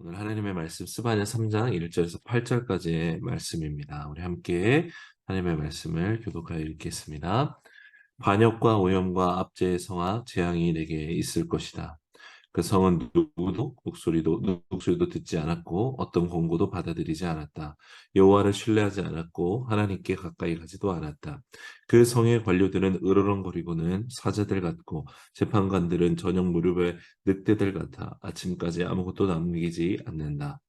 오늘 하나님의 말씀 스바냐 3장 1절에서 8절까지의 말씀입니다. 우리 함께 하나님의 말씀을 교독하여 읽겠습니다. 반역과 오염과 압제의 성악 재앙이 내게 있을 것이다. 그 성은 누구도 목소리도 듣지 않았고 어떤 권고도 받아들이지 않았다. 여호와를 신뢰하지 않았고 하나님께 가까이 가지도 않았다. 그 성의 관료들은 으르렁거리고는 사자들 같고 재판관들은 저녁 무렵에 늑대들 같아 아침까지 아무것도 남기지 않는다.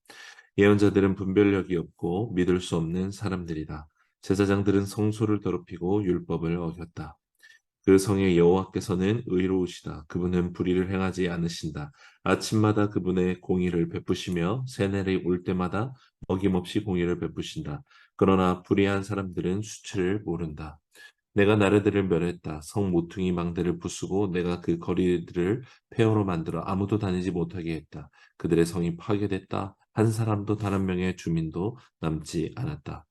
예언자들은 분별력이 없고 믿을 수 없는 사람들이다. 제사장들은 성소를 더럽히고 율법을 어겼다. 그 성의 여호와께서는 의로우시다. 그분은 불의를 행하지 않으신다. 아침마다 그분의 공의를 베푸시며 새날이 올 때마다 어김없이 공의를 베푸신다. 그러나 불의한 사람들은 수치를 모른다. 내가 나라들을 멸했다. 성 모퉁이 망대를 부수고 내가 그 거리들을 폐허로 만들어 아무도 다니지 못하게 했다. 그들의 성이 파괴됐다. 한 사람도 단 한 명의 주민도 남지 않았다.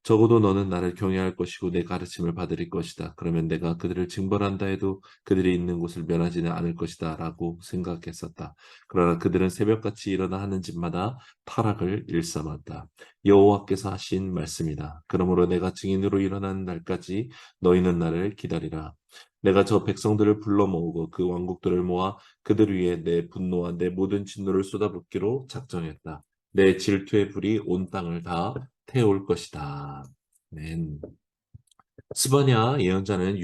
적어도 너는 나를 경외할 것이고 내 가르침을 받을 것이다. 그러면 내가 그들을 징벌한다 해도 그들이 있는 곳을 면하지는 않을 것이다 라고 생각했었다. 그러나 그들은 새벽같이 일어나 하는 집마다 타락을 일삼았다. 여호와께서 하신 말씀이다. 그러므로 내가 증인으로 일어나는 날까지 너희는 나를 기다리라. 내가 저 백성들을 불러 모으고 그 왕국들을 모아 그들 위에 내 분노와 내 모든 진노를 쏟아붓기로 작정했다. 내 질투의 불이 온 땅을 다 태울 것이다. 아멘. 스바냐 예언자는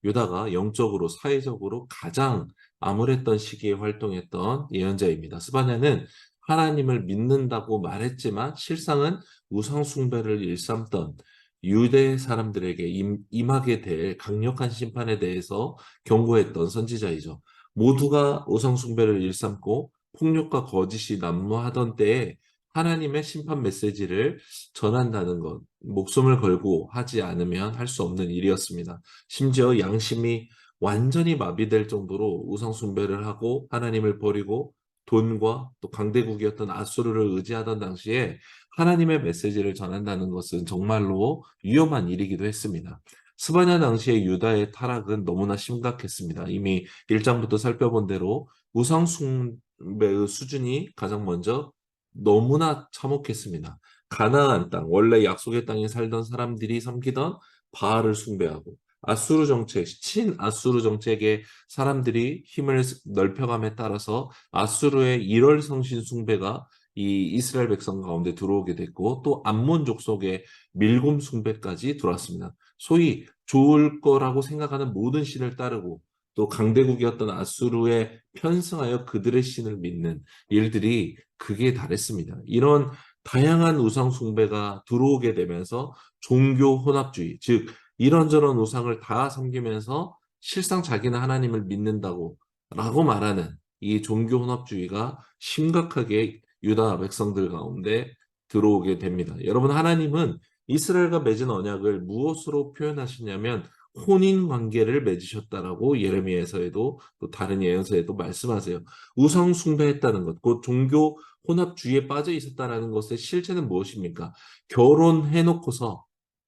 유다가 영적으로 사회적으로 가장 암울했던 시기에 활동했던 예언자입니다. 스바냐는 하나님을 믿는다고 말했지만 실상은 우상 숭배를 일삼던 유대 사람들에게 임하게 될 강력한 심판에 대해서 경고했던 선지자이죠. 모두가 우상 숭배를 일삼고 폭력과 거짓이 난무하던 때에 하나님의 심판 메시지를 전한다는 것, 목숨을 걸고 하지 않으면 할 수 없는 일이었습니다. 심지어 양심이 완전히 마비될 정도로 우상 숭배를 하고 하나님을 버리고 돈과 또 강대국이었던 아수르를 의지하던 당시에 하나님의 메시지를 전한다는 것은 정말로 위험한 일이기도 했습니다. 스바냐 당시의 유다의 타락은 너무나 심각했습니다. 이미 1장부터 살펴본 대로 우상 숭배의 수준이 가장 먼저 너무나 참혹했습니다. 가나안 땅, 원래 약속의 땅에 살던 사람들이 섬기던 바알을 숭배하고 아수르 정책, 친 아수르 정책의 사람들이 힘을 넓혀감에 따라서 아수르의 일월 성신 숭배가 이 이스라엘 백성 가운데 들어오게 됐고 또 암몬족 속의 밀곰 숭배까지 들어왔습니다. 소위 좋을 거라고 생각하는 모든 신을 따르고 또 강대국이었던 아수르에 편승하여 그들의 신을 믿는 일들이 극에 달했습니다. 이런 다양한 우상 숭배가 들어오게 되면서 종교 혼합주의, 즉 이런저런 우상을 다 섬기면서 실상 자기는 하나님을 믿는다고 라고 말하는 이 종교 혼합주의가 심각하게 유다 백성들 가운데 들어오게 됩니다. 여러분, 하나님은 이스라엘과 맺은 언약을 무엇으로 표현하시냐면 혼인 관계를 맺으셨다라고 예레미야에서에도 또 다른 예언서에도 말씀하세요. 우상 숭배했다는 것, 곧 종교 혼합주의에 빠져 있었다라는 것의 실체는 무엇입니까? 결혼해놓고서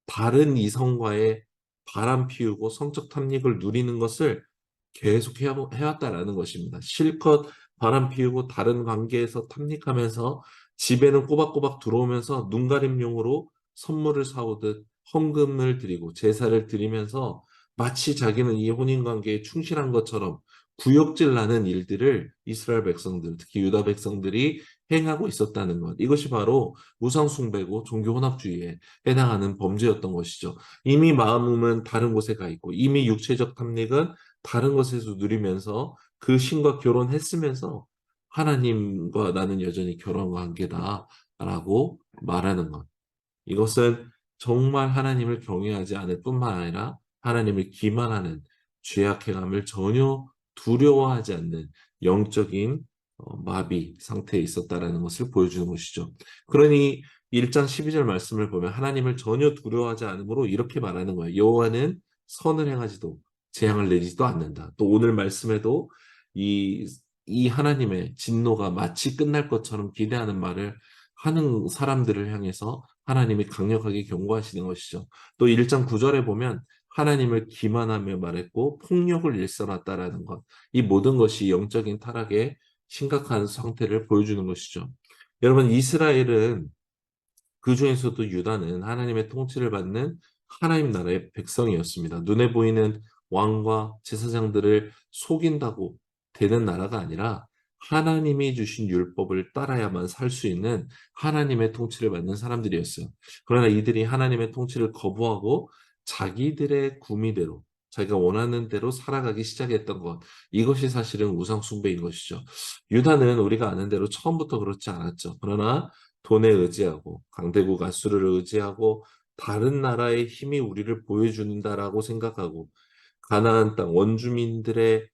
다른 이성과의 바람 피우고 성적 탐닉을 누리는 것을 계속 해왔다라는 것입니다. 실컷 바람 피우고 다른 관계에서 탐닉하면서 집에는 꼬박꼬박 들어오면서 눈가림용으로 선물을 사오듯 헌금을 드리고 제사를 드리면서 마치 자기는 이 혼인관계에 충실한 것처럼 구역질 나는 일들을 이스라엘 백성들, 특히 유다 백성들이 행하고 있었다는 것. 이것이 바로 우상숭배고 종교혼합주의에 해당하는 범죄였던 것이죠. 이미 마음은 다른 곳에 가 있고 이미 육체적 탐닉은 다른 것에서 누리면서 그 신과 결혼했으면서 하나님과 나는 여전히 결혼 관계다라고 말하는 것. 이것은 정말 하나님을 경외하지 않을 뿐만 아니라 하나님을 기만하는 죄악행함을 전혀 두려워하지 않는 영적인 마비 상태에 있었다라는 것을 보여주는 것이죠. 그러니 1장 12절 말씀을 보면 하나님을 전혀 두려워하지 않으므로 이렇게 말하는 거예요. 여호와는 선을 행하지도 재앙을 내지도 않는다. 또 오늘 말씀에도 이, 이 하나님의 진노가 마치 끝날 것처럼 기대하는 말을 하는 사람들을 향해서 하나님이 강력하게 경고하시는 것이죠. 또 1장 9절에 보면 하나님을 기만하며 말했고 폭력을 일삼았다라는 것. 이 모든 것이 영적인 타락의 심각한 상태를 보여주는 것이죠. 여러분, 이스라엘은 그 중에서도 유다는 하나님의 통치를 받는 하나님 나라의 백성이었습니다. 눈에 보이는 왕과 제사장들을 속인다고 되는 나라가 아니라 하나님이 주신 율법을 따라야만 살 수 있는 하나님의 통치를 받는 사람들이었어요. 그러나 이들이 하나님의 통치를 거부하고 자기들의 구미대로 자기가 원하는 대로 살아가기 시작했던 것, 이것이 사실은 우상 숭배인 것이죠. 유다는 우리가 아는 대로 처음부터 그렇지 않았죠. 그러나 돈에 의지하고 강대국 아수르를 의지하고 다른 나라의 힘이 우리를 보여준다라고 생각하고 가나안 땅 원주민들의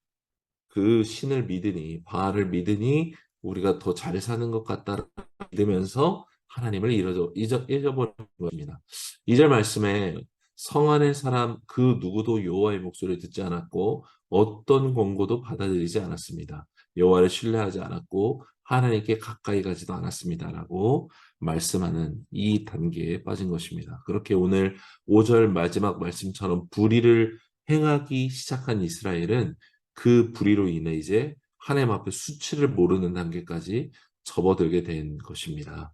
그 신을 믿으니 바알을 믿으니 우리가 더 잘 사는 것 같다라고 믿으면서 하나님을 잊어버린 것입니다. 2절 말씀에 성 안의 사람 그 누구도 여호와의 목소리를 듣지 않았고 어떤 권고도 받아들이지 않았습니다. 여호와를 신뢰하지 않았고 하나님께 가까이 가지도 않았습니다라고 말씀하는 이 단계에 빠진 것입니다. 그렇게 오늘 5절 마지막 말씀처럼 불의를 행하기 시작한 이스라엘은 그 불의로 인해 이제 하나님 앞에 수치를 모르는 단계까지 접어들게 된 것입니다.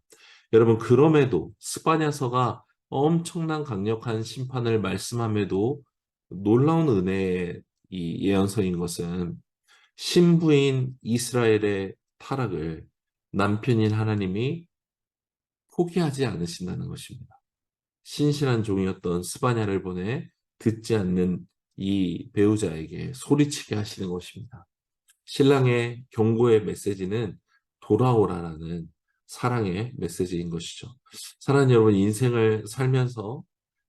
여러분, 그럼에도 스바냐서가 엄청난 강력한 심판을 말씀함에도 놀라운 은혜의 이 예언서인 것은 신부인 이스라엘의 타락을 남편인 하나님이 포기하지 않으신다는 것입니다. 신실한 종이었던 스바냐를 보내 듣지 않는 이 배우자에게 소리치게 하시는 것입니다. 신랑의 경고의 메시지는 돌아오라라는 사랑의 메시지인 것이죠. 사랑하는 여러분, 인생을 살면서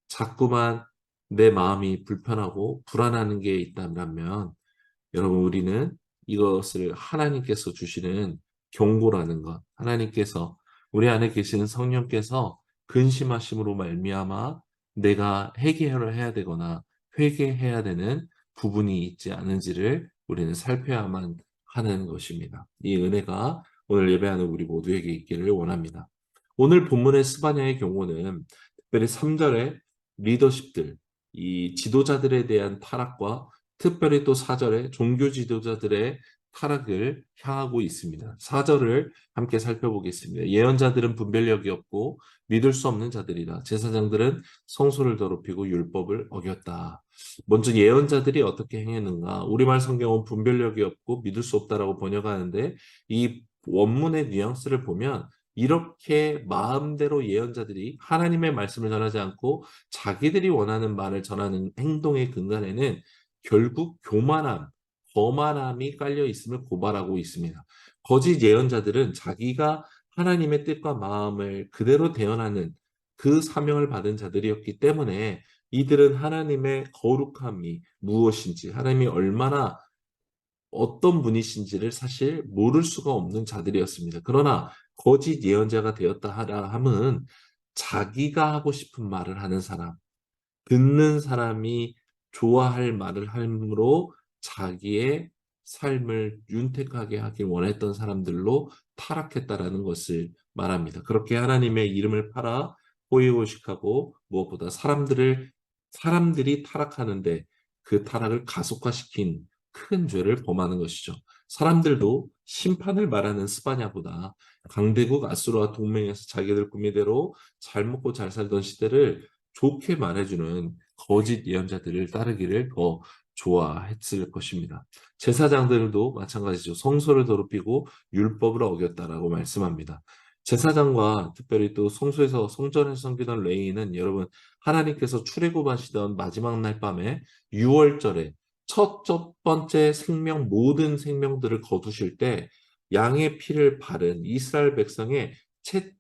자꾸만 내 마음이 불편하고 불안한 게 있다면 여러분, 우리는 이것을 하나님께서 주시는 경고라는 것, 하나님께서 우리 안에 계시는 성령께서 근심하심으로 말미암아 내가 해결을 해야 되거나 회개해야 되는 부분이 있지 않은지를 우리는 살펴야만 하는 것입니다. 이 은혜가 오늘 예배하는 우리 모두에게 있기를 원합니다. 오늘 본문의 스바냐의 경우는 특별히 3절의 리더십들, 이 지도자들에 대한 타락과 특별히 또 4절에 종교 지도자들의 타락을 향하고 있습니다. 4절을 함께 살펴보겠습니다. 예언자들은 분별력이 없고 믿을 수 없는 자들이다. 제사장들은 성소를 더럽히고 율법을 어겼다. 먼저 예언자들이 어떻게 행했는가? 우리말 성경은 분별력이 없고 믿을 수 없다라고 번역하는데 이 원문의 뉘앙스를 보면 이렇게 마음대로 예언자들이 하나님의 말씀을 전하지 않고 자기들이 원하는 말을 전하는 행동의 근간에는 결국 교만함, 거만함이 깔려 있음을 고발하고 있습니다. 거짓 예언자들은 자기가 하나님의 뜻과 마음을 그대로 대언하는 그 사명을 받은 자들이었기 때문에 이들은 하나님의 거룩함이 무엇인지, 하나님이 얼마나 어떤 분이신지를 사실 모를 수가 없는 자들이었습니다. 그러나 거짓 예언자가 되었다 하라 함은 자기가 하고 싶은 말을 하는 사람, 듣는 사람이 좋아할 말을 함으로 자기의 삶을 윤택하게 하길 원했던 사람들로 타락했다라는 것을 말합니다. 그렇게 하나님의 이름을 팔아 호의호식하고 무엇보다 사람들이 타락하는데 그 타락을 가속화시킨 큰 죄를 범하는 것이죠. 사람들도 심판을 말하는 스바냐보다 강대국 아수르와 동맹해서 자기들 구미대로 잘 먹고 잘 살던 시대를 좋게 말해주는 거짓 예언자들을 따르기를 더 좋아했을 것입니다. 제사장들도 마찬가지죠. 성소를 더럽히고 율법을 어겼다라고 말씀합니다. 제사장과 특별히 또 성전에서 섬기던 레위인은 여러분 하나님께서 출애굽하시던 마지막 날 밤에 6월절에 첫 번째 생명 모든 생명들을 거두실 때 양의 피를 바른 이스라엘 백성의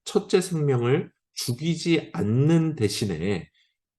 첫째 생명을 죽이지 않는 대신에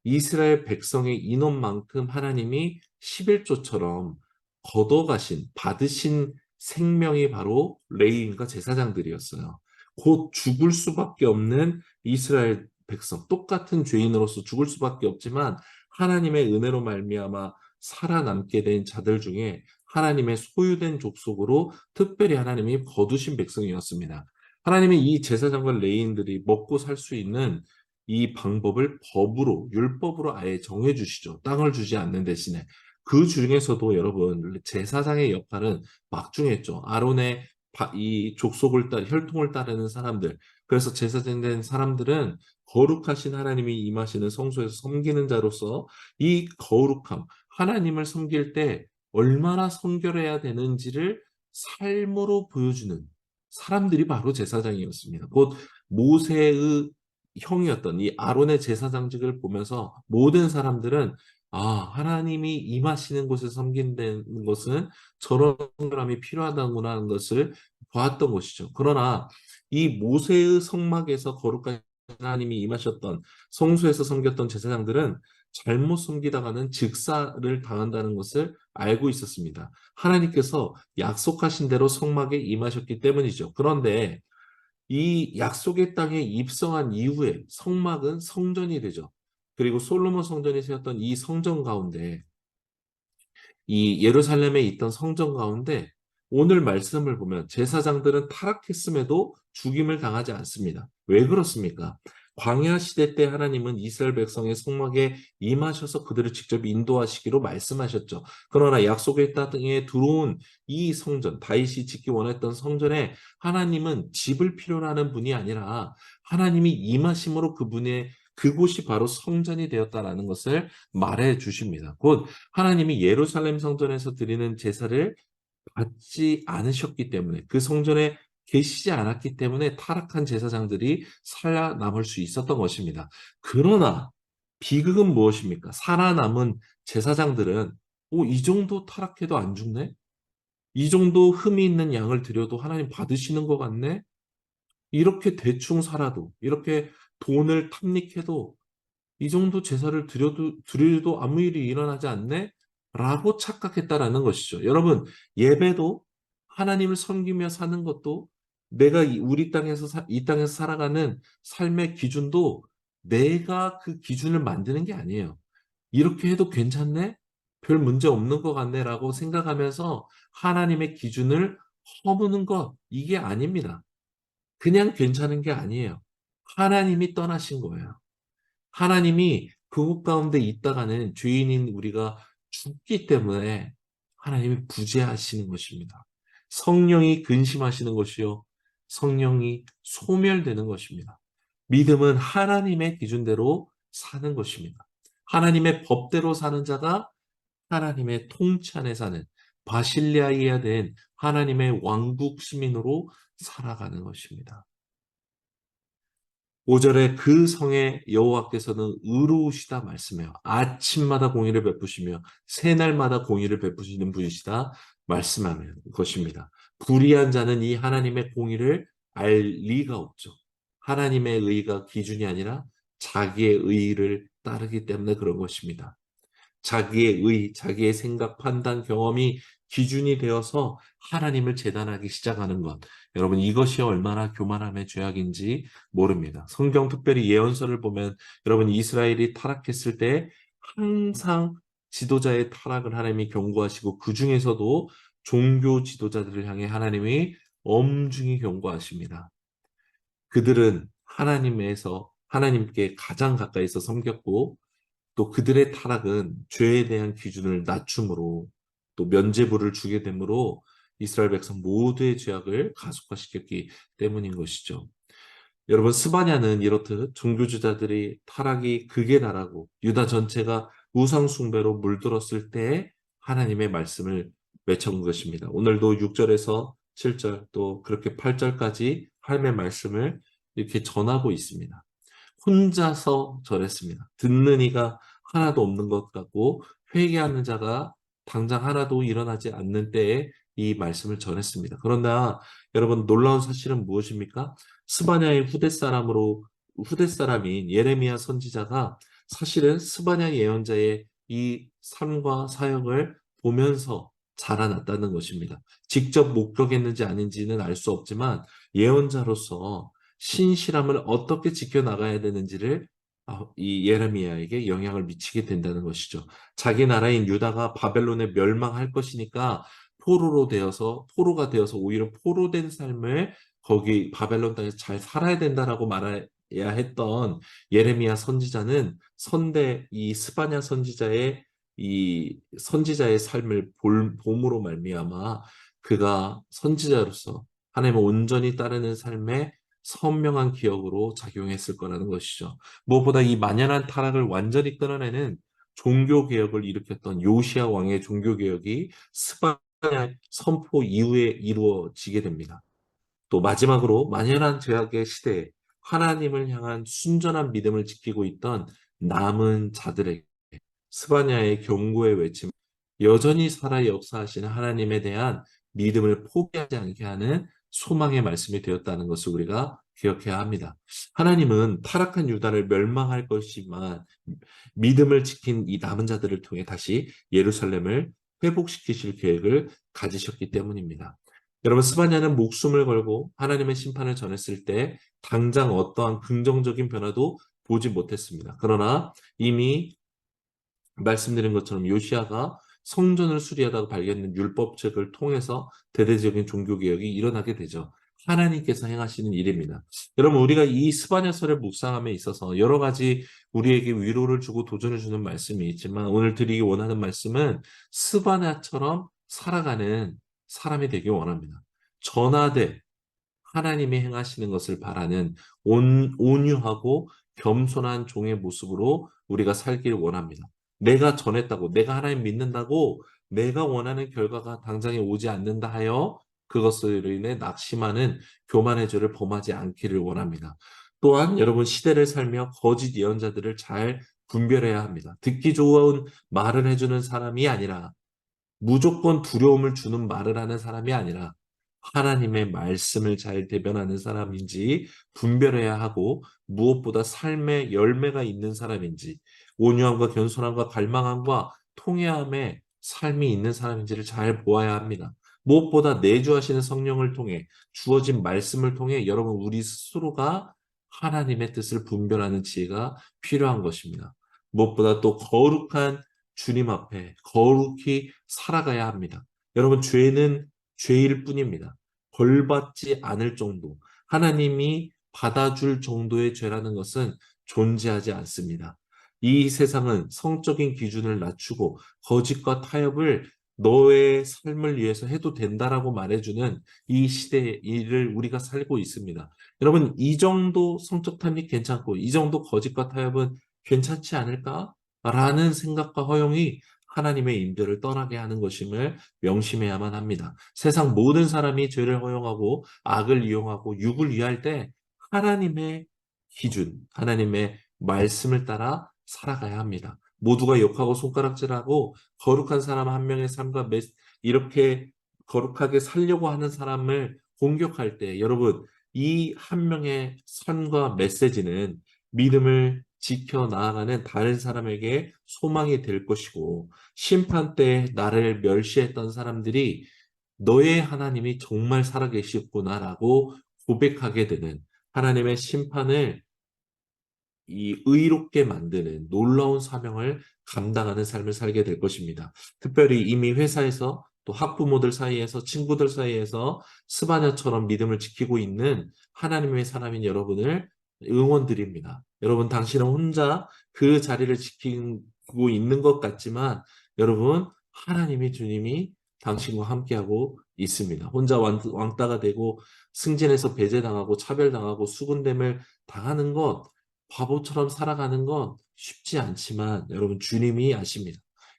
이스라엘 백성의 인원만큼 하나님이 11조처럼 걷어가신 받으신 생명이 바로 레위인과 제사장들이었어요. 곧 죽을 수밖에 없는 이스라엘 백성, 똑같은 죄인으로서 죽을 수밖에 없지만 하나님의 은혜로 말미암아 살아남게 된 자들 중에 하나님의 소유된 족속으로 특별히 하나님이 거두신 백성이었습니다. 하나님이 이 제사장과 레위인들이 먹고 살 수 있는 이 방법을 법으로, 율법으로 아예 정해주시죠. 땅을 주지 않는 대신에. 그 중에서도 여러분, 제사장의 역할은 막중했죠. 아론의 이 족속을 혈통을 따르는 사람들. 그래서 제사장 된 사람들은 거룩하신 하나님이 임하시는 성소에서 섬기는 자로서 이 거룩함, 하나님을 섬길 때 얼마나 성결해야 되는지를 삶으로 보여주는 사람들이 바로 제사장이었습니다. 곧 모세의 형이었던 이 아론의 제사장직을 보면서 모든 사람들은 하나님이 임하시는 곳에 섬긴다는 것은 저런 사람이 필요하다구나 하는 것을 보았던 것이죠. 그러나 이 모세의 성막에서 거룩한 하나님이 임하셨던 성소에서 섬겼던 제사장들은 잘못 섬기다가는 즉사를 당한다는 것을 알고 있었습니다. 하나님께서 약속하신 대로 성막에 임하셨기 때문이죠. 그런데 이 약속의 땅에 입성한 이후에 성막은 성전이 되죠. 그리고 솔로몬 성전이 세웠던 이 성전 가운데 이 예루살렘에 있던 성전 가운데 오늘 말씀을 보면 제사장들은 타락했음에도 죽임을 당하지 않습니다. 왜 그렇습니까? 광야 시대 때 하나님은 이스라엘 백성의 성막에 임하셔서 그들을 직접 인도하시기로 말씀하셨죠. 그러나 약속의 땅에 들어온 이 성전, 다윗이 짓기 원했던 성전에 하나님은 집을 필요로 하는 분이 아니라 하나님이 임하심으로 그곳이 바로 성전이 되었다라는 것을 말해 주십니다. 곧 하나님이 예루살렘 성전에서 드리는 제사를 받지 않으셨기 때문에 그 성전에 계시지 않았기 때문에 타락한 제사장들이 살아남을 수 있었던 것입니다. 그러나 비극은 무엇입니까? 살아남은 제사장들은 이 정도 타락해도 안 죽네? 이 정도 흠이 있는 양을 드려도 하나님 받으시는 것 같네? 이렇게 대충 살아도 이렇게 돈을 탐닉해도 이 정도 제사를 드려도 아무 일이 일어나지 않네? 라고 착각했다라는 것이죠. 여러분, 예배도 하나님을 섬기며 사는 것도 내가 우리 땅에서, 이 땅에서 살아가는 삶의 기준도 내가 그 기준을 만드는 게 아니에요. 이렇게 해도 괜찮네? 별 문제 없는 것 같네? 라고 생각하면서 하나님의 기준을 허무는 것, 이게 아닙니다. 그냥 괜찮은 게 아니에요. 하나님이 떠나신 거예요. 하나님이 그곳 가운데 있다가는 죄인인 우리가 죽기 때문에 하나님이 부재하시는 것입니다. 성령이 근심하시는 것이요. 성령이 소멸되는 것입니다. 믿음은 하나님의 기준대로 사는 것입니다. 하나님의 법대로 사는 자가 하나님의 통치 안에 사는 바실레아이야 된 하나님의 왕국 시민으로 살아가는 것입니다. 5절에 그 성의 여호와께서는 의로우시다 말씀해요. 아침마다 공의를 베푸시며 새날마다 공의를 베푸시는 분이시다 말씀하는 것입니다. 불의한 자는 이 하나님의 공의를 알 리가 없죠. 하나님의 의가 기준이 아니라 자기의 의를 따르기 때문에 그런 것입니다. 자기의 의, 자기의 생각, 판단, 경험이 기준이 되어서 하나님을 재단하기 시작하는 것. 여러분, 이것이 얼마나 교만함의 죄악인지 모릅니다. 성경 특별히 예언서를 보면 여러분, 이스라엘이 타락했을 때 항상 지도자의 타락을 하나님이 경고하시고 그 중에서도 종교 지도자들을 향해 하나님이 엄중히 경고하십니다. 그들은 하나님께 가장 가까이서 섬겼고 또 그들의 타락은 죄에 대한 기준을 낮춤으로 또 면죄부를 주게 되므로 이스라엘 백성 모두의 죄악을 가속화시켰기 때문인 것이죠. 여러분 스바냐는 이렇듯 종교주자들이 타락이 극에 달하고 유다 전체가 우상 숭배로 물들었을 때 하나님의 말씀을 외쳐온 것입니다. 오늘도 6절에서 7절 또 그렇게 8절까지 하나님의 말씀을 이렇게 전하고 있습니다. 혼자서 절했습니다. 듣는 이가 하나도 없는 것 같고 회개하는 자가 당장 하나도 일어나지 않는 때에 이 말씀을 전했습니다. 그러나 여러분 놀라운 사실은 무엇입니까? 스바냐의 후대 사람인 예레미야 선지자가 사실은 스바냐 예언자의 이 삶과 사역을 보면서 자라났다는 것입니다. 직접 목격했는지 아닌지는 알 수 없지만 예언자로서 신실함을 어떻게 지켜나가야 되는지를 이 예레미야에게 영향을 미치게 된다는 것이죠. 자기 나라인 유다가 바벨론에 멸망할 것이니까 포로가 되어서 오히려 포로된 삶을 거기 바벨론 땅에서 잘 살아야 된다라고 말해야 했던 예레미야 선지자는 이 스바냐 선지자의 이 선지자의 삶을 봄으로 말미암아 그가 선지자로서 하나님을 온전히 따르는 삶에 선명한 기억으로 작용했을 거라는 것이죠. 무엇보다 이 만연한 타락을 완전히 끊어내는 종교개혁을 일으켰던 요시야 왕의 종교개혁이 스바냐 선포 이후에 이루어지게 됩니다. 또 마지막으로 만연한 죄악의 시대에 하나님을 향한 순전한 믿음을 지키고 있던 남은 자들에게 스바냐의 경고의 외침, 여전히 살아 역사하시는 하나님에 대한 믿음을 포기하지 않게 하는 소망의 말씀이 되었다는 것을 우리가 기억해야 합니다. 하나님은 타락한 유다를 멸망할 것이지만 믿음을 지킨 이 남은 자들을 통해 다시 예루살렘을 회복시키실 계획을 가지셨기 때문입니다. 여러분, 스바냐는 목숨을 걸고 하나님의 심판을 전했을 때 당장 어떠한 긍정적인 변화도 보지 못했습니다. 그러나 이미 말씀드린 것처럼 요시아가 성전을 수리하다가 발견된 율법책을 통해서 대대적인 종교개혁이 일어나게 되죠. 하나님께서 행하시는 일입니다. 여러분, 우리가 이 스바냐서를 묵상함에 있어서 여러 가지 우리에게 위로를 주고 도전을 주는 말씀이 있지만 오늘 드리기 원하는 말씀은 스바냐처럼 살아가는 사람이 되길 원합니다. 전하되 하나님이 행하시는 것을 바라는 온유하고 겸손한 종의 모습으로 우리가 살기를 원합니다. 내가 전했다고, 내가 하나님 믿는다고 내가 원하는 결과가 당장에 오지 않는다 하여 그것으로 인해 낙심하는 교만의 죄를 범하지 않기를 원합니다. 또한 여러분 시대를 살며 거짓 예언자들을 잘 분별해야 합니다. 듣기 좋은 말을 해주는 사람이 아니라 무조건 두려움을 주는 말을 하는 사람이 아니라 하나님의 말씀을 잘 대변하는 사람인지 분별해야 하고 무엇보다 삶의 열매가 있는 사람인지 온유함과 겸손함과 갈망함과 통회함의 삶이 있는 사람인지를 잘 보아야 합니다. 무엇보다 내주하시는 성령을 통해 주어진 말씀을 통해 여러분 우리 스스로가 하나님의 뜻을 분별하는 지혜가 필요한 것입니다. 무엇보다 또 거룩한 주님 앞에 거룩히 살아가야 합니다. 여러분, 죄는 죄일 뿐입니다. 벌 받지 않을 정도, 하나님이 받아줄 정도의 죄라는 것은 존재하지 않습니다. 이 세상은 성적인 기준을 낮추고 거짓과 타협을 너의 삶을 위해서 해도 된다라고 말해주는 이 시대에 이를 우리가 살고 있습니다. 여러분, 이 정도 성적 탐닉 괜찮고 이 정도 거짓과 타협은 괜찮지 않을까? 라는 생각과 허용이 하나님의 임재를 떠나게 하는 것임을 명심해야만 합니다. 세상 모든 사람이 죄를 허용하고 악을 이용하고 육을 위할 때 하나님의 기준, 하나님의 말씀을 따라 살아가야 합니다. 모두가 욕하고 손가락질하고 거룩한 사람 한 명의 삶과 이렇게 거룩하게 살려고 하는 사람을 공격할 때 여러분 이 한 명의 삶과 메시지는 믿음을 지켜 나아가는 다른 사람에게 소망이 될 것이고 심판 때 나를 멸시했던 사람들이 너의 하나님이 정말 살아계시구나라고 고백하게 되는 하나님의 심판을 이 의롭게 만드는 놀라운 사명을 감당하는 삶을 살게 될 것입니다. 특별히 이미 회사에서 또 학부모들 사이에서 친구들 사이에서 스바냐처럼 믿음을 지키고 있는 하나님의 사람인 여러분을 응원드립니다. 여러분 당신은 혼자 그 자리를 지키고 있는 것 같지만 여러분 하나님이 주님이 당신과 함께하고 있습니다. 혼자 왕따가 되고 승진해서 배제당하고 차별당하고 수군됨을 당하는 것 바보처럼 살아가는 건 쉽지 않지만 여러분 주님이 아십니다.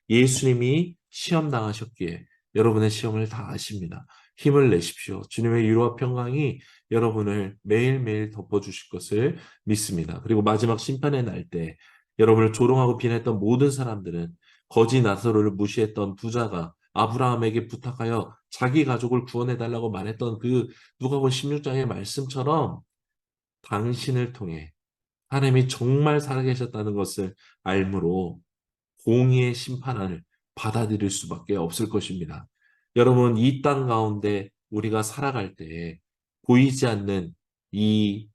예수님이 시험 당하셨기에 여러분의 시험을 다 아십니다. 힘을 내십시오. 주님의 위로와 평강이 여러분을 매일매일 덮어주실 것을 믿습니다. 그리고 마지막 심판의 날 때 여러분을 조롱하고 비난했던 모든 사람들은 거지 나사로를 무시했던 부자가 아브라함에게 부탁하여 자기 가족을 구원해달라고 말했던 그 누가복음 16장의 말씀처럼 당신을 통해 하나님이 정말 살아계셨다는 것을 알므로 공의의 심판을 받아들일 수밖에 없을 것입니다. 여러분, 이 땅 가운데 우리가 살아갈 때 보이지 않는 이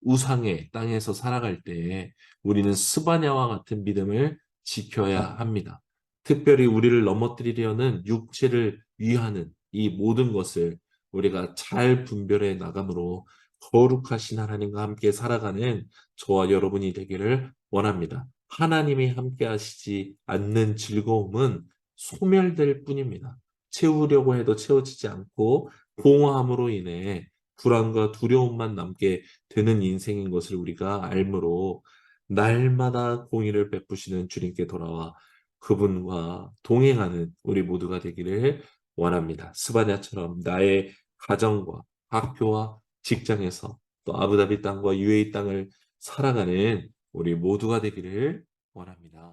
우상의 땅에서 살아갈 때에 우리는 스바냐와 같은 믿음을 지켜야 합니다. 특별히 우리를 넘어뜨리려는 육체를 위하는 이 모든 것을 우리가 잘 분별해 나감으로 거룩하신 하나님과 함께 살아가는 저와 여러분이 되기를 원합니다. 하나님이 함께 하시지 않는 즐거움은 소멸될 뿐입니다. 채우려고 해도 채워지지 않고 공허함으로 인해 불안과 두려움만 남게 되는 인생인 것을 우리가 알므로 날마다 공의를 베푸시는 주님께 돌아와 그분과 동행하는 우리 모두가 되기를 원합니다. 스바냐처럼 나의 가정과 학교와 직장에서 또 아부다비 땅과 UAE 땅을 살아가는 우리 모두가 되기를 원합니다.